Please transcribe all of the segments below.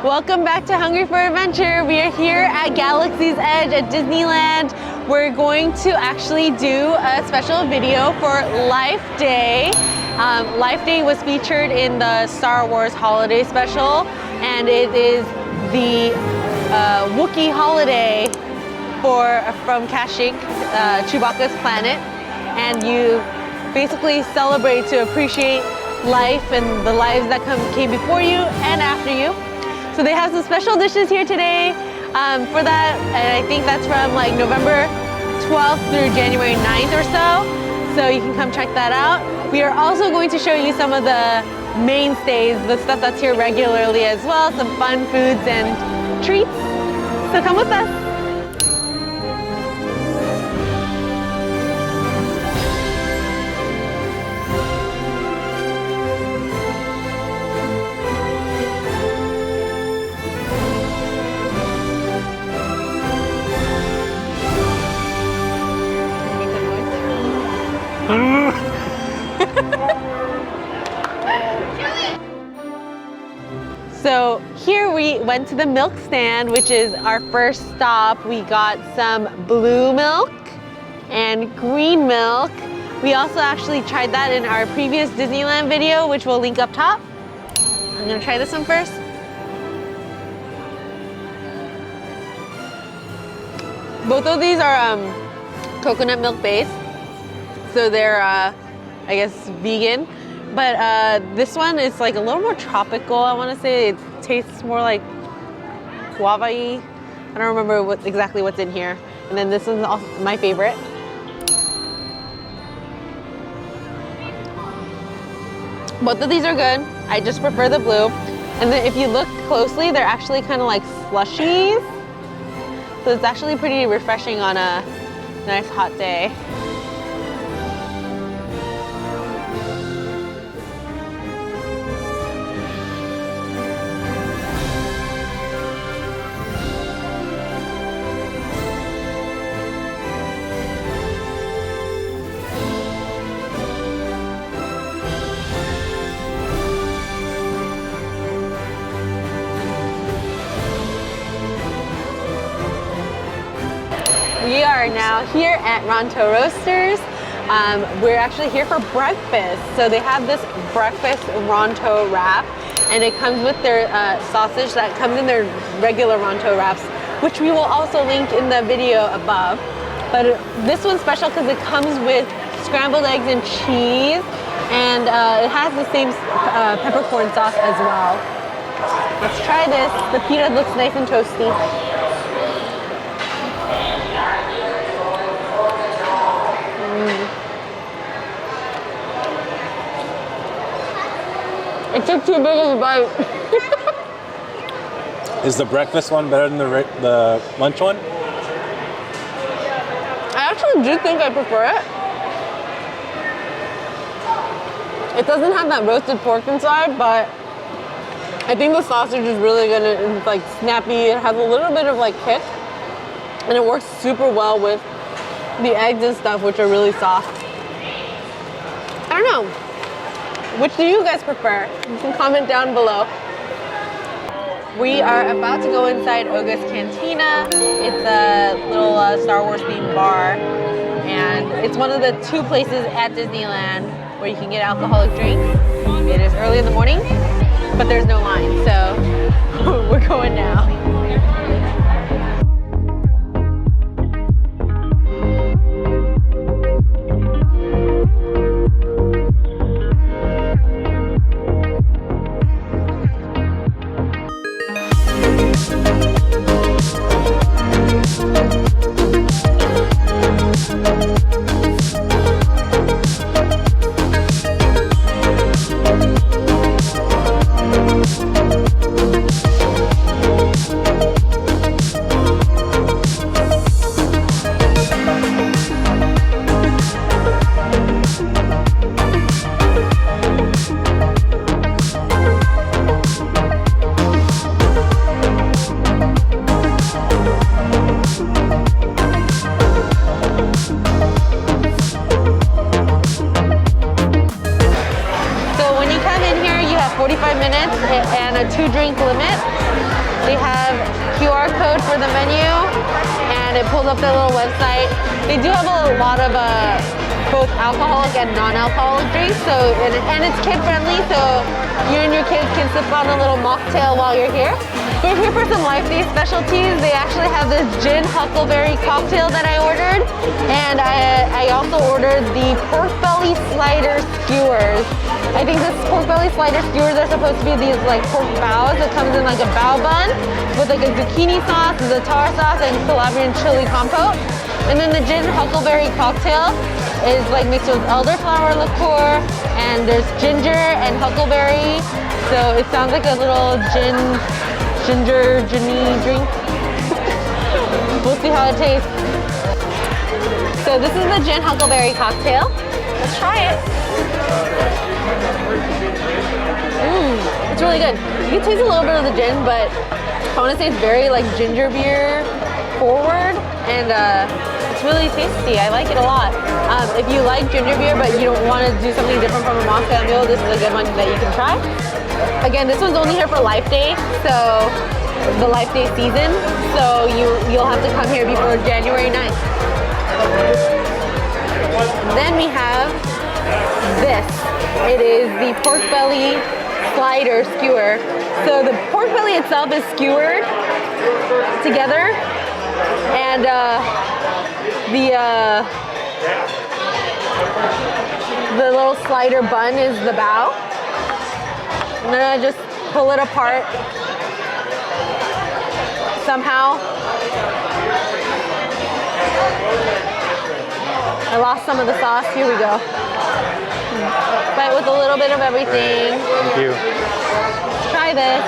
Welcome back to Hungry for Adventure. We are here at Galaxy's Edge at Disneyland. We're going to actually do a special video for Life Day. Life Day was featured in the Star Wars Holiday Special, and it is the Wookie holiday from Kashyyyk, Chewbacca's planet, and you basically celebrate to appreciate life and the lives that came before you and after you. So they have some special dishes here today for that, and I think that's from like November 12th through January 9th or so you can come check that out. We are also going to show you some of the mainstays, the stuff that's here regularly as well, some fun foods and treats. So come with us. So here we went to the milk stand, which is our first stop. We got some blue milk and green milk. We also actually tried that in our previous Disneyland video, which we'll link up top. I'm gonna try this one first. Both of these are coconut milk based, so they're I guess vegan. But this one is like a little more tropical, I want to say. It tastes more like guava-y. I don't remember exactly what's in here. And then this one's also my favorite. Both of these are good. I just prefer the blue. And then if you look closely, they're actually kind of like slushies. So it's actually pretty refreshing on a nice hot day. We are now here at Ronto Roasters. We're actually here for breakfast. So they have this breakfast Ronto wrap, and it comes with their sausage that comes in their regular Ronto wraps, which we will also link in the video above. But this one's special because it comes with scrambled eggs and cheese, and it has the same peppercorn sauce as well. Let's try this. The pita looks nice and toasty. It took too big of a bite. Is the breakfast one better than the lunch one? I actually do think I prefer it. It doesn't have that roasted pork inside, but I think the sausage is really good. It's like snappy. It has a little bit of like kick, and it works super well with the eggs and stuff, which are really soft. I don't know. Which do you guys prefer? You can comment down below. We are about to go inside Augustus Cantina. It's a little Star Wars themed bar, and it's one of the 2 places at Disneyland where you can get alcoholic drinks. It is early in the morning, but there's no line, so we're going now. and a 2-drink limit. They have QR code for the menu, and it pulls up their little website. They do have a lot of both alcoholic and non-alcoholic drinks, so and it's kid friendly, so you and your kids can sip on a little mocktail while you're here. We're here for some Life Day specialties. They actually have this gin huckleberry cocktail that I ordered, and I also ordered the pork belly slider skewers. I think this pork belly slider skewers are supposed to be these like pork bows. It comes in like a bao bun with like a zucchini sauce, za'atar sauce, and Calabrian chili compote. And then the gin huckleberry cocktail is like mixed with elderflower liqueur, and there's ginger and huckleberry. So it sounds like a little ginger ginny drink. We'll see how it tastes. So this is the gin huckleberry cocktail. Let's try it. It's really good. You can taste a little bit of the gin, but I want to say it's very like ginger beer forward, and it's really tasty. I like it a lot. If you like ginger beer, but you don't want to do something different from a mocktail mule, this is a good one that you can try. Again, this one's only here for Life Day, so the Life Day season. So you'll have to come here before January 9th. And then we have this. It is the pork belly slider skewer. So the pork belly itself is skewered together, and the little slider bun is the bao. I'm gonna just pull it apart somehow. I lost some of the sauce. Here we go. But with a little bit of everything. Thank you. Let's try this.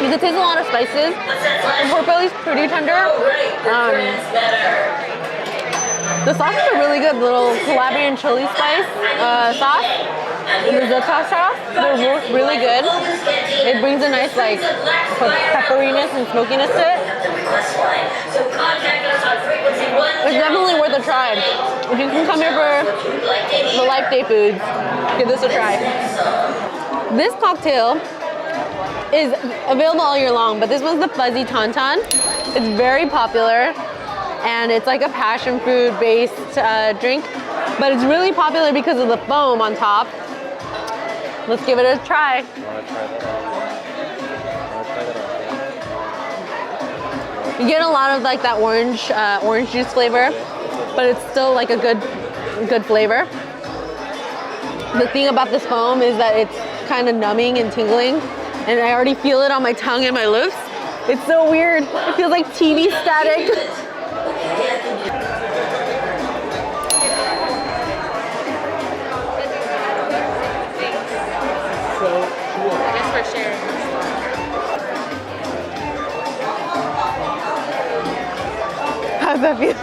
You can taste a lot of spices. The pork belly's pretty tender. The sauces are really good. The little Calabrian chili spice sauce and the za'atar sauce, they're really good. It brings a nice like pepperiness and smokiness to it. It's definitely worth a try. If you can come here for the Life Day foods, give this a try. This cocktail is available all year long, but this one's the fuzzy tauntaun. It's very popular, and it's like a passion fruit based drink, but it's really popular because of the foam on top. Let's give it a try. You get a lot of like that orange juice flavor, but it's still like a good flavor. The thing about this foam is that it's kind of numbing and tingling, and I already feel it on my tongue and my lips. It's so weird. It feels like TV static. How's that feel?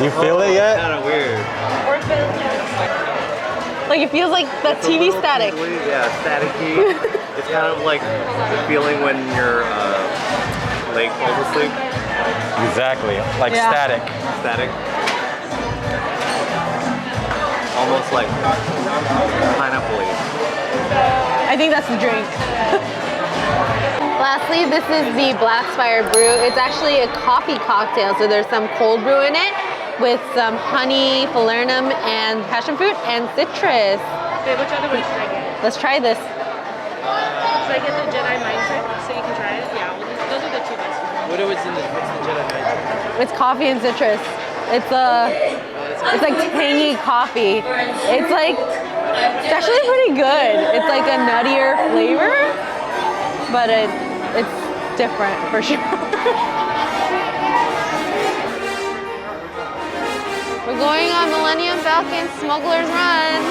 You feel it yet? Kind of weird. Like it feels like the TV static. Yeah, staticky. It's kind of like the feeling when your leg falls asleep. Exactly. Like static. Static. Almost like pineapple. I think that's the drink. Lastly, this is the Blast Fire Brew. It's actually a coffee cocktail, so there's some cold brew in it with some honey, falernum, and passion fruit, and citrus. Okay, which other one should I get? Let's try this. Should I get the Jedi Mind Trick so you can try it? Yeah, those are the two best ones. What's the Jedi Mind Trick? It's coffee and citrus. It's like tangy coffee. It's actually pretty good. It's like a nuttier flavor, but it's different for sure. We're going on Millennium Falcon Smuggler's Run.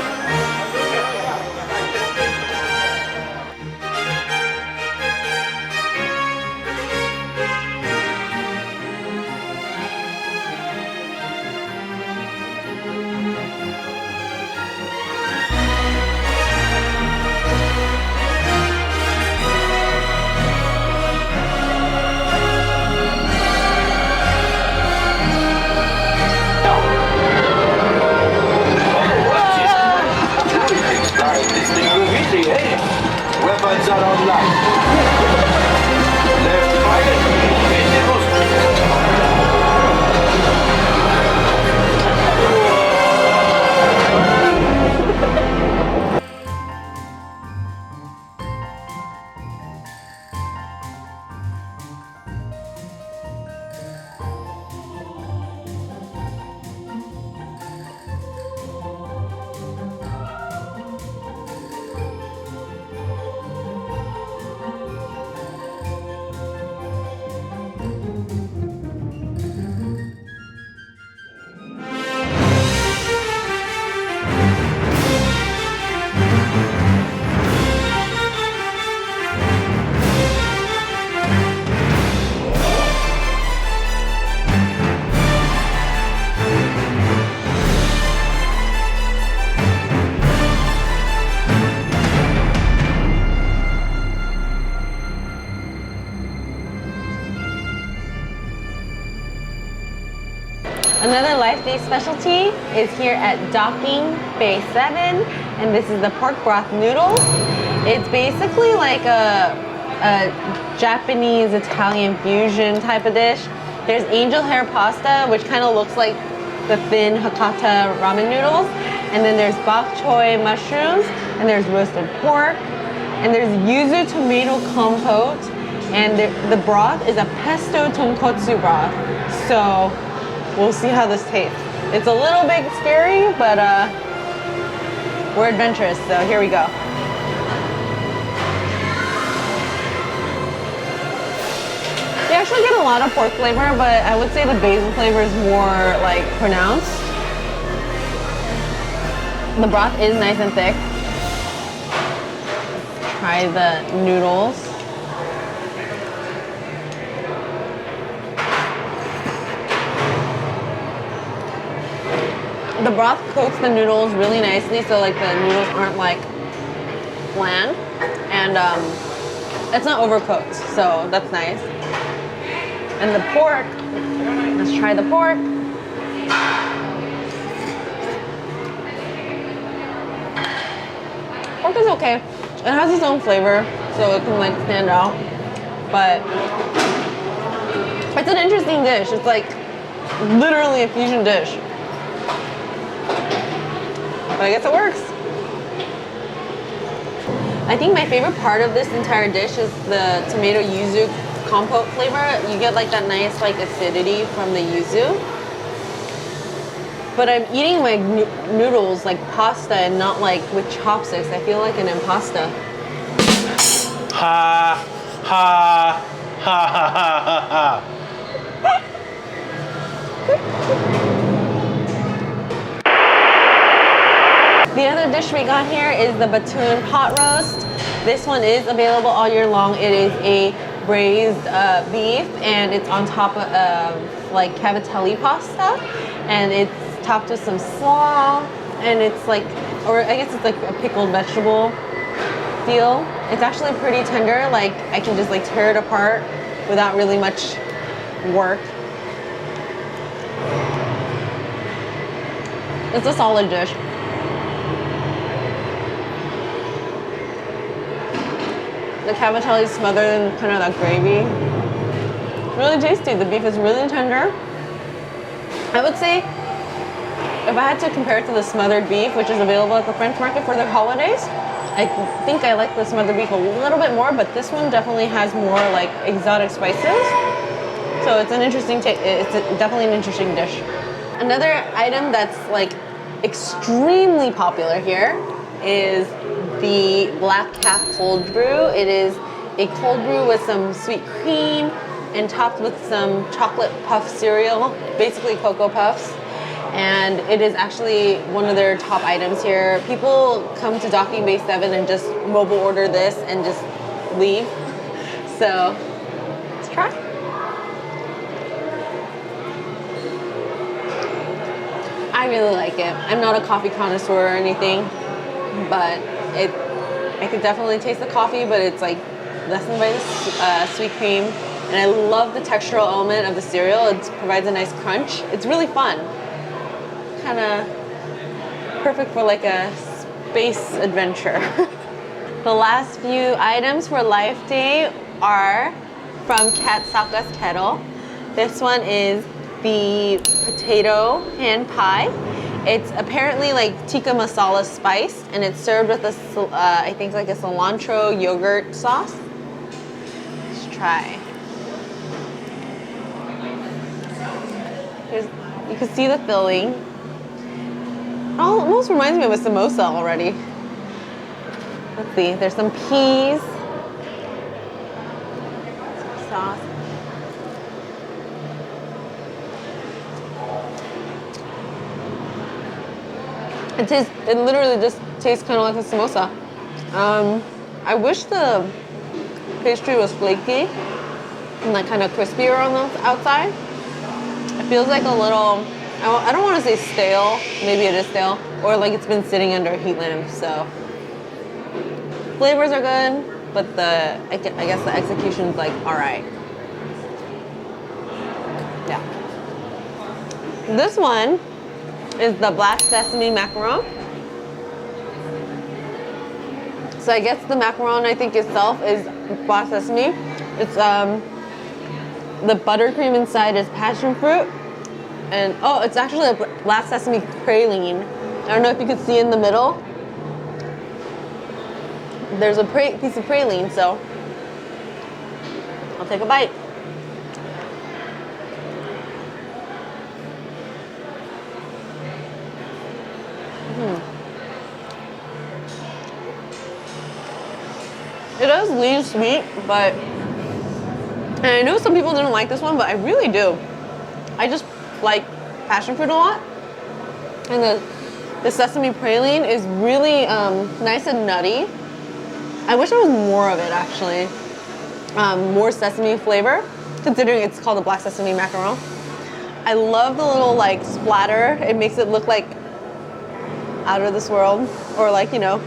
Life Day specialty is here at Docking Bay 7, and this is the pork broth noodles. It's basically like a Japanese Italian fusion type of dish. There's angel hair pasta, which kind of looks like the thin Hakata ramen noodles, and then there's bok choy mushrooms, and there's roasted pork, and there's yuzu tomato compote, and the broth is a pesto tonkotsu broth. So we'll see how this tastes. It's a little bit scary, but we're adventurous, so here we go. You actually get a lot of pork flavor, but I would say the basil flavor is more like pronounced. The broth is nice and thick. Try the noodles. The broth coats the noodles really nicely, so like the noodles aren't like bland, and it's not overcooked, so that's nice. And the pork, let's try the pork. Pork is okay. It has its own flavor, so it can like stand out, but it's an interesting dish. It's like literally a fusion dish. But I guess it works. I think my favorite part of this entire dish is the tomato yuzu compote flavor. You get like that nice like acidity from the yuzu. But I'm eating my noodles like pasta and not like with chopsticks. I feel like an impasta. Ha, ha, ha, ha, ha, ha. The other dish we got here is the Batoon pot roast. This one is available all year long. It is a braised beef, and it's on top of like cavatelli pasta, and it's topped with some slaw, and it's like, or I guess it's like a pickled vegetable deal. It's actually pretty tender. Like I can just like tear it apart without really much work. It's a solid dish. The cavatelli is smothered in kind of that gravy. Really tasty. The beef is really tender. I would say, if I had to compare it to the smothered beef, which is available at the French market for the holidays, I think I like the smothered beef a little bit more, but this one definitely has more like exotic spices. So it's an interesting it's definitely an interesting dish. Another item that's like extremely popular here is the Black Cat cold brew. It is a cold brew with some sweet cream and topped with some chocolate puff cereal, basically Cocoa Puffs. And it is actually one of their top items here. People come to Docking Bay 7 and just mobile order this and just leave. So let's try. I really like it. I'm not a coffee connoisseur or anything, but I could definitely taste the coffee, but it's like lessened by the sweet cream. And I love the textural element of the cereal. It provides a nice crunch. It's really fun. Kind of perfect for like a space adventure. The last few items for Life Day are from Katsaka's Kettle. This one is the potato pan pie. It's apparently like tikka masala spiced, and it's served with a, I think like a cilantro yogurt sauce. Let's try. You can see the filling. Oh, it almost reminds me of a samosa already. Let's see, there's some peas. Some sauce. It literally just tastes kind of like a samosa. I wish the pastry was flaky and like kind of crispier on the outside. It feels like a little, I don't want to say stale, maybe it is stale, or like it's been sitting under a heat lamp, so. Flavors are good, but I guess the execution's like, all right. Yeah. This one is the black sesame macaron. So I guess the macaron, I think itself is black sesame. It's the buttercream inside is passion fruit, and oh, it's actually a black sesame praline. I don't know if you can see in the middle. There's a piece of praline, so I'll take a bite. It does leave sweet, but, and I know some people didn't like this one, but I really do. I just like passion fruit a lot. And the sesame praline is really nice and nutty. I wish there was more of it, actually. More sesame flavor, considering it's called the black sesame macaron. I love the little like splatter. It makes it look like out of this world, or like, you know,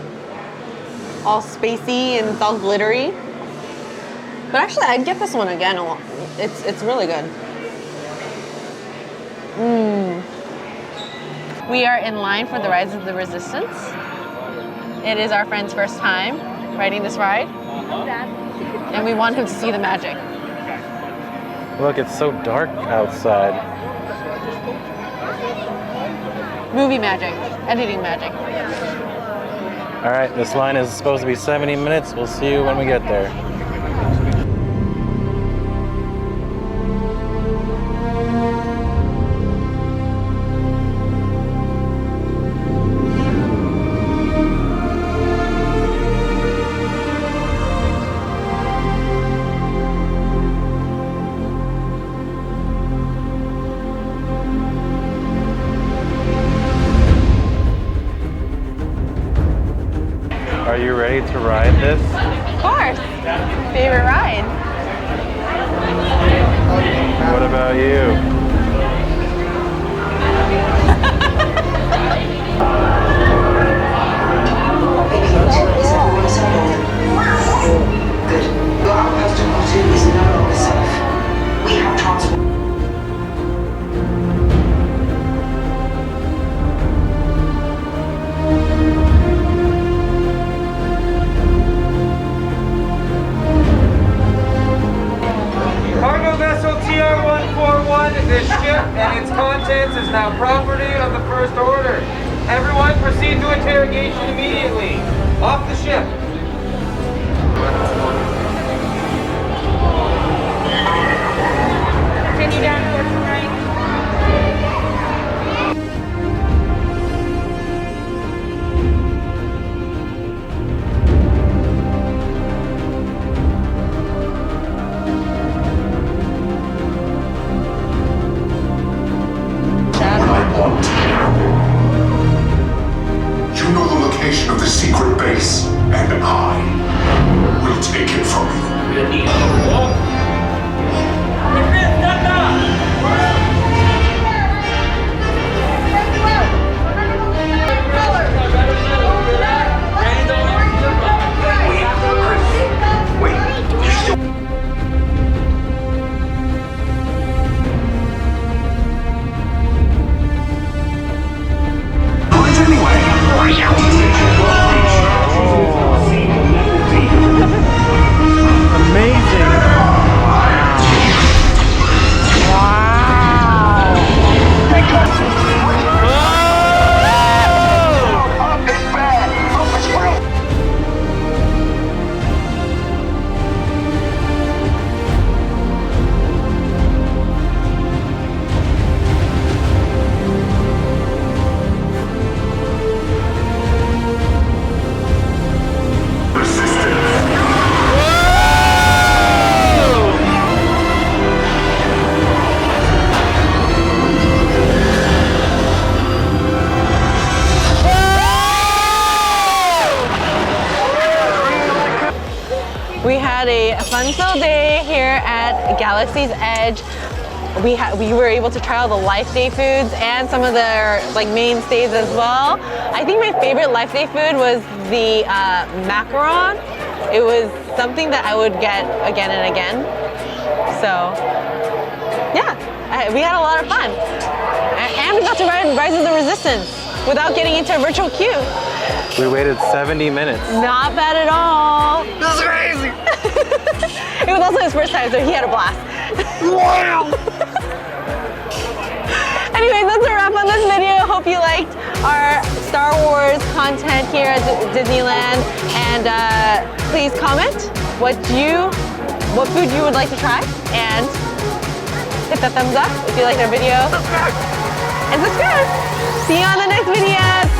all spacey and it's all glittery. But actually, I'd get this one again a lot. It's really good. We are in line for the Rise of the Resistance. It is our friend's first time riding this ride. And we want him to see the magic. Look, it's so dark outside. Movie magic, editing magic. All right, this line is supposed to be 70 minutes. We'll see you when we get there. Are you ready to ride this? Of course. Favorite ride. What about you? Good. Your outpost on Batu is no longer safe. We have transport. Cargo vessel TR-141, this ship and its contents is now property of the First Order. Everyone proceed to interrogation immediately. Off the ship. Continue down towards the right. You know the location of the secret base, and I will take it from you. Wait, you still... We had a fun-filled day here at Galaxy's Edge. We were able to try all the Life Day foods and some of their like mainstays as well. I think my favorite Life Day food was the macaron. It was something that I would get again and again. So yeah, we had a lot of fun. And we got to ride Rise of the Resistance without getting into a virtual queue. We waited 70 minutes. Not bad at all. This is crazy. It was also his first time, so he had a blast. Wow. Anyway, that's a wrap on this video. Hope you liked our Star Wars content here at Disneyland. And please comment what food you would like to try. And hit that thumbs up if you liked our video. And subscribe. See you on the next video.